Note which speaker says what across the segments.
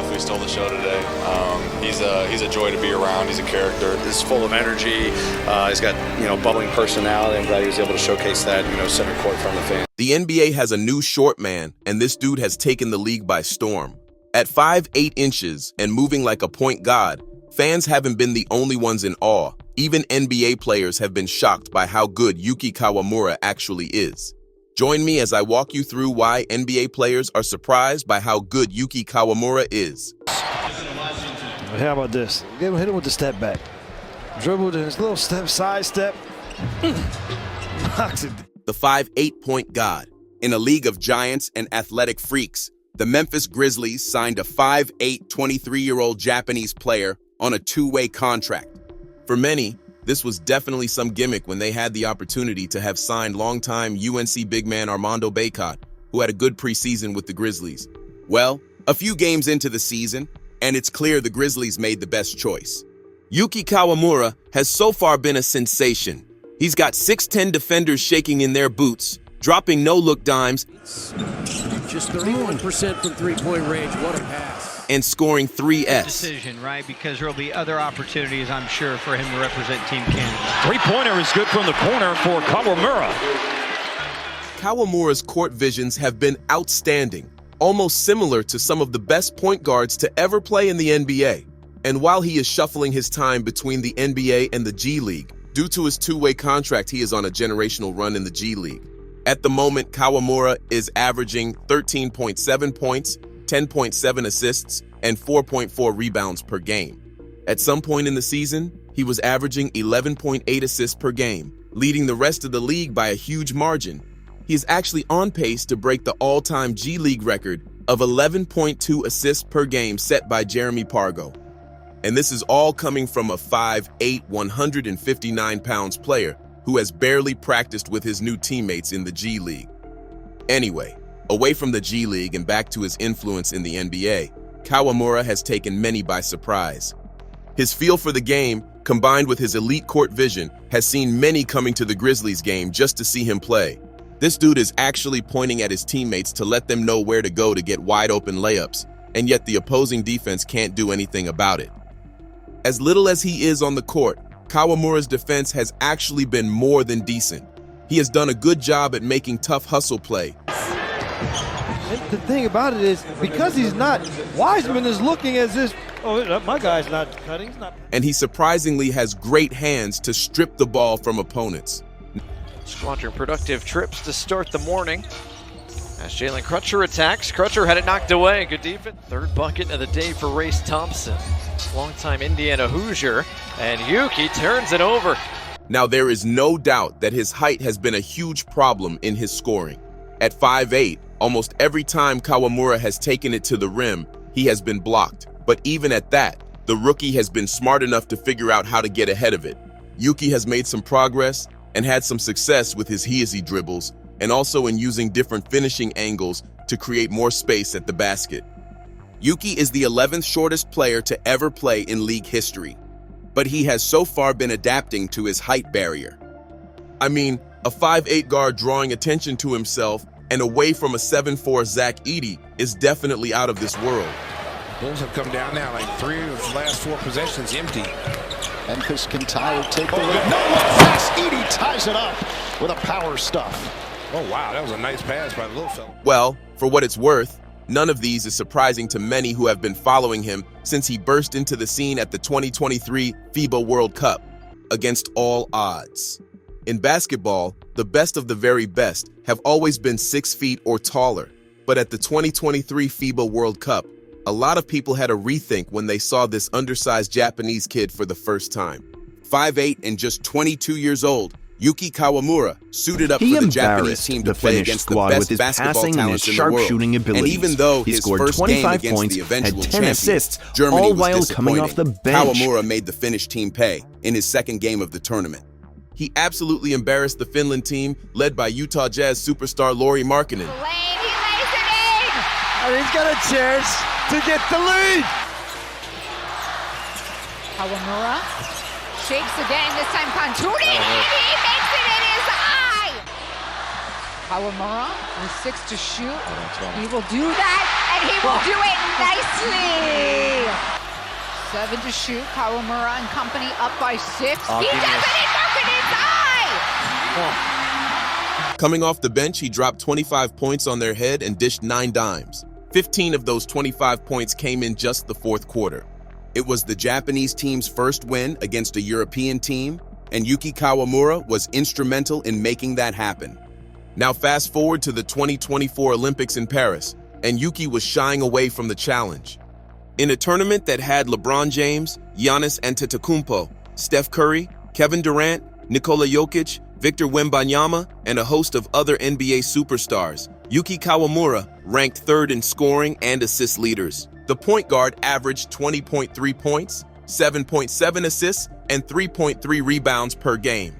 Speaker 1: definitely stole the show today. He's a joy to be around. He's a character.
Speaker 2: He's full of energy. He's got, bubbling personality. I'm glad he was able to showcase that, center court from the fans.
Speaker 3: The NBA has a new short man, and this dude has taken the league by storm. At 5'8" inches and moving like a point guard, fans haven't been the only ones in awe. Even NBA players have been shocked by how good Yuki Kawamura actually is. Join me as I walk you through why NBA players are surprised by how good Yuki Kawamura is.
Speaker 4: How about this? Hit him with the step back. Dribbled in his little side step. Knocks it.
Speaker 3: The 5'8" point guard. In a league of giants and athletic freaks, the Memphis Grizzlies signed a 5'8", 23-year-old Japanese player on a two-way contract. For many, this was definitely some gimmick when they had the opportunity to have signed longtime UNC big man Armando Bacot, who had a good preseason with the Grizzlies. Well, a few games into the season, and it's clear the Grizzlies made the best choice. Yuki Kawamura has so far been a sensation. He's got 6'10" defenders shaking in their boots, dropping no-look dimes,
Speaker 5: just 31% from three-point range. What a pass.
Speaker 3: And scoring 3S.
Speaker 6: Decision, right? Because there will be other opportunities, I'm sure, for him to represent Team Canada.
Speaker 7: Three-pointer is good from the corner for Kawamura.
Speaker 3: Kawamura's court visions have been outstanding, almost similar to some of the best point guards to ever play in the NBA. And while he is shuffling his time between the NBA and the G League, due to his two-way contract, he is on a generational run in the G League. At the moment, Kawamura is averaging 13.7 points, 10.7 assists, and 4.4 rebounds per game. At some point in the season, he was averaging 11.8 assists per game, leading the rest of the league by a huge margin. He is actually on pace to break the all-time G League record of 11.2 assists per game set by Jeremy Pargo. And this is all coming from a 5'8", 159-pounds player who has barely practiced with his new teammates in the G League. Anyway, away from the G League and back to his influence in the NBA, Kawamura has taken many by surprise. His feel for the game, combined with his elite court vision, has seen many coming to the Grizzlies game just to see him play. This dude is actually pointing at his teammates to let them know where to go to get wide-open layups, and yet the opposing defense can't do anything about it. As little as he is on the court, Kawamura's defense has actually been more than decent. He has done a good job at making tough hustle play.
Speaker 4: And the thing about it is, because he's not, Wiseman is looking as if, oh, my guy's not cutting. He's not.
Speaker 3: And he surprisingly has great hands to strip the ball from opponents.
Speaker 8: Squadron productive trips to start the morning. As Jalen Crutcher attacks, Crutcher had it knocked away. Good defense. Third bucket of the day for Race Thompson. Longtime Indiana Hoosier, and Yuki turns it over.
Speaker 3: Now, there is no doubt that his height has been a huge problem in his scoring. At 5'8", almost every time Kawamura has taken it to the rim, he has been blocked. But even at that, the rookie has been smart enough to figure out how to get ahead of it. Yuki has made some progress and had some success with his he-is-he dribbles, and also in using different finishing angles to create more space at the basket. Yuki is the 11th shortest player to ever play in league history, but he has so far been adapting to his height barrier. I mean, a 5'8" guard drawing attention to himself and away from a 7'4" Zach Edey is definitely out of this world.
Speaker 9: Bulls have come down now, like 3 of the last 4 possessions empty.
Speaker 10: Memphis can tie or take the lead. No look pass. Edey ties it up with a power stuff.
Speaker 9: Oh, wow, that was a nice pass by the little fella.
Speaker 3: Well, for what it's worth, none of these is surprising to many who have been following him since he burst into the scene at the 2023 FIBA World Cup, against all odds. In basketball, the best of the very best have always been 6 feet or taller, but at the 2023 FIBA World Cup, a lot of people had a rethink when they saw this undersized Japanese kid for the first time. 5'8" and just 22 years old, Yuki Kawamura suited up for the Japanese team to play against the best basketball talents in the world. And even though his first game against the eventual champions, Germany was disappointing, Kawamura made the Finnish team pay in his second game of the tournament. He absolutely embarrassed the Finland team, led by Utah Jazz superstar Lauri Markkanen.
Speaker 11: He lays it in!
Speaker 4: And he's got a chance to get the lead!
Speaker 11: Kawamura shakes again, this time Konturi, and he makes it in his eye! Kawamura with 6 to shoot. He will do that, and he will do it nicely! 7 to shoot. Kawamura and company up by 6. He doesn't
Speaker 5: genius.
Speaker 11: even mark in his eye!
Speaker 3: Coming off the bench, he dropped 25 points on their head and dished 9 dimes. 15 of those 25 points came in just the fourth quarter. It was the Japanese team's first win against a European team, and Yuki Kawamura was instrumental in making that happen. Now fast forward to the 2024 Olympics in Paris, and Yuki was shying away from the challenge. In a tournament that had LeBron James, Giannis Antetokounmpo, Steph Curry, Kevin Durant, Nikola Jokic, Victor Wembanyama, and a host of other NBA superstars, Yuki Kawamura ranked third in scoring and assist leaders. The point guard averaged 20.3 points, 7.7 assists, and 3.3 rebounds per game.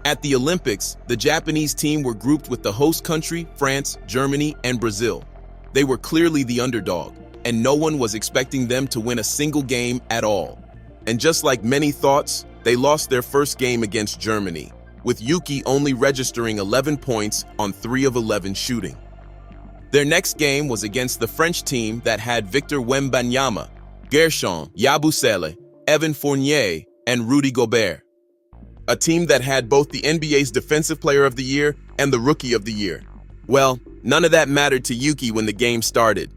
Speaker 3: At the Olympics, the Japanese team were grouped with the host country, France, Germany, and Brazil. They were clearly the underdog, and no one was expecting them to win a single game at all. And just like many thoughts, they lost their first game against Germany, with Yuki only registering 11 points on 3 of 11 shooting. Their next game was against the French team that had Victor Wembanyama, Gershon Yabusele, Evan Fournier, and Rudy Gobert. A team that had both the NBA's Defensive Player of the Year and the Rookie of the Year. Well, none of that mattered to Yuki when the game started.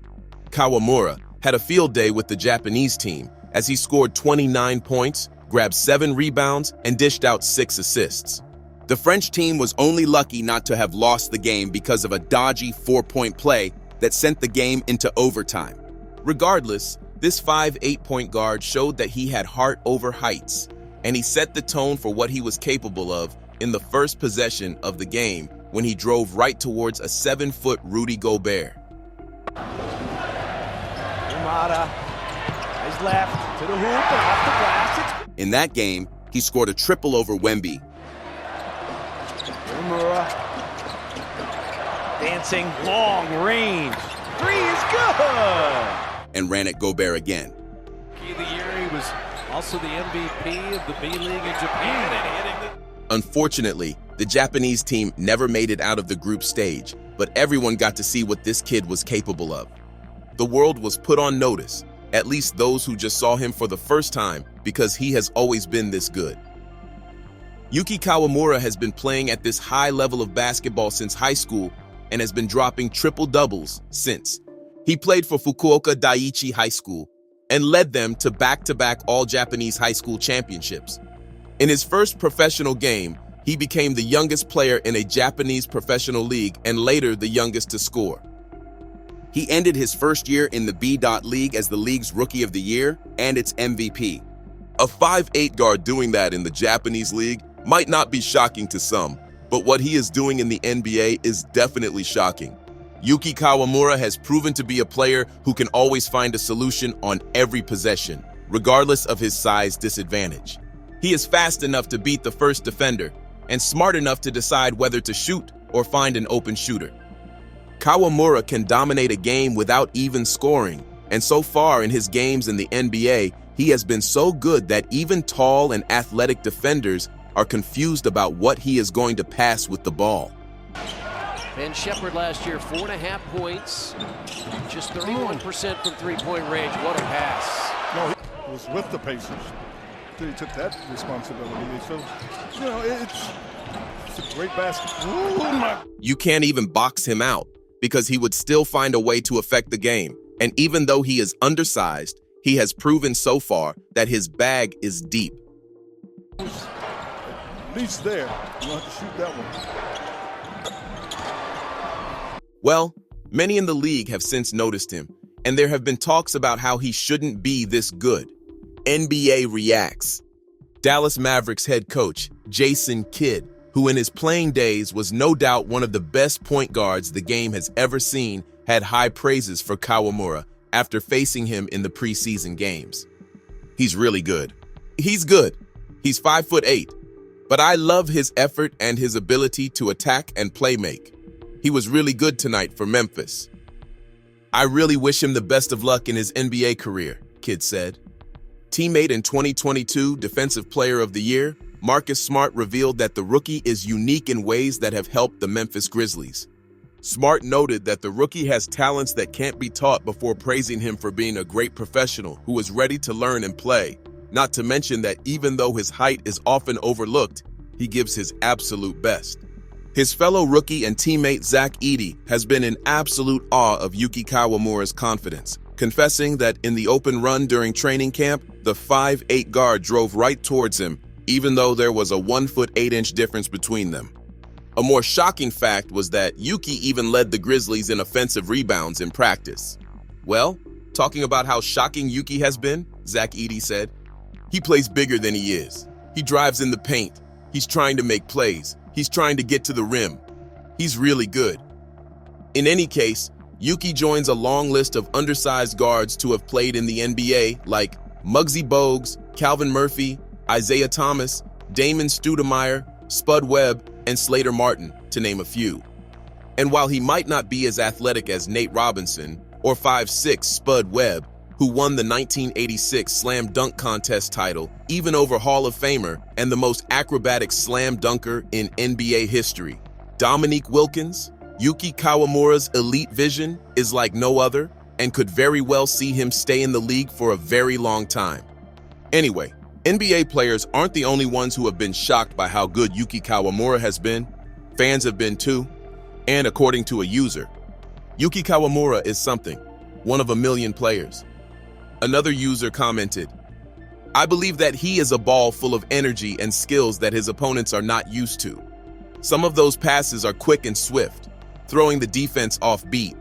Speaker 3: Kawamura had a field day with the Japanese team as he scored 29 points, grabbed 7 rebounds, and dished out 6 assists. The French team was only lucky not to have lost the game because of a dodgy 4-point play that sent the game into overtime. Regardless, this 5'8" point guard showed that he had heart over heights, and he set the tone for what he was capable of in the first possession of the game when he drove right towards a 7-foot Rudy Gobert.
Speaker 5: Umada is left to the hoop and off the glass.
Speaker 3: In that game, he scored a triple over Wemby.
Speaker 5: Umura dancing long range. 3 is good.
Speaker 3: And ran at Gobert again.
Speaker 5: Key of the year, he was also the MVP of the B League in Japan.
Speaker 3: Unfortunately, the Japanese team never made it out of the group stage, but everyone got to see what this kid was capable of. The world was put on notice, at least those who just saw him for the first time, because he has always been this good. Yuki Kawamura has been playing at this high level of basketball since high school and has been dropping triple-doubles since. He played for Fukuoka Daiichi High School and led them to back-to-back all-Japanese high school championships. In his first professional game, he became the youngest player in a Japanese professional league and later the youngest to score. He ended his first year in the B. League as the league's Rookie of the Year and its MVP. A 5'8" guard doing that in the Japanese league might not be shocking to some, but what he is doing in the NBA is definitely shocking. Yuki Kawamura has proven to be a player who can always find a solution on every possession, regardless of his size disadvantage. He is fast enough to beat the first defender and smart enough to decide whether to shoot or find an open shooter. Kawamura can dominate a game without even scoring, and so far in his games in the NBA, he has been so good that even tall and athletic defenders are confused about what he is going to pass with the ball.
Speaker 5: Ben Shepherd last year, 4.5 points, just 31% from three-point range. What a pass.
Speaker 12: No, he was with the Pacers. He took that responsibility. So, you know, it's a great basketball.
Speaker 3: You can't even box him out because he would still find a way to affect the game. And even though he is undersized, he has proven so far that his bag is deep.
Speaker 12: At least there. You don't have to shoot that one.
Speaker 3: Well, many in the league have since noticed him, and there have been talks about how he shouldn't be this good. NBA reacts. Dallas Mavericks head coach Jason Kidd, who in his playing days was no doubt one of the best point guards the game has ever seen, had high praises for Kawamura after facing him in the preseason games. He's really good. He's good. He's 5'8", but I love his effort and his ability to attack and play make. He was really good tonight for Memphis. I really wish him the best of luck in his NBA career, Kidd said. Teammate and 2022 Defensive Player of the Year, Marcus Smart revealed that the rookie is unique in ways that have helped the Memphis Grizzlies. Smart noted that the rookie has talents that can't be taught before praising him for being a great professional who is ready to learn and play, not to mention that even though his height is often overlooked, he gives his absolute best. His fellow rookie and teammate Zach Edey has been in absolute awe of Yuki Kawamura's confidence, confessing that in the open run during training camp, the 5'8" guard drove right towards him, even though there was a 1 foot 8-inch difference between them. A more shocking fact was that Yuki even led the Grizzlies in offensive rebounds in practice. Well, talking about how shocking Yuki has been, Zach Edey said, "He plays bigger than he is. He drives in the paint. He's trying to make plays. He's trying to get to the rim. He's really good." In any case, Yuki joins a long list of undersized guards to have played in the NBA like Muggsy Bogues, Calvin Murphy, Isaiah Thomas, Damon Stoudemire, Spud Webb, and Slater Martin, to name a few. And while he might not be as athletic as Nate Robinson or 5'6" Spud Webb, who won the 1986 Slam Dunk Contest title, even over Hall of Famer and the most acrobatic slam dunker in NBA history, Dominique Wilkins, Yuki Kawamura's elite vision is like no other and could very well see him stay in the league for a very long time. Anyway, NBA players aren't the only ones who have been shocked by how good Yuki Kawamura has been. Fans have been too. And according to a user, Yuki Kawamura is something, one of a million players. Another user commented, "I believe that he is a ball full of energy and skills that his opponents are not used to. Some of those passes are quick and swift, throwing the defense off beat."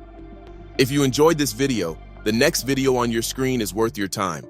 Speaker 3: If you enjoyed this video, the next video on your screen is worth your time.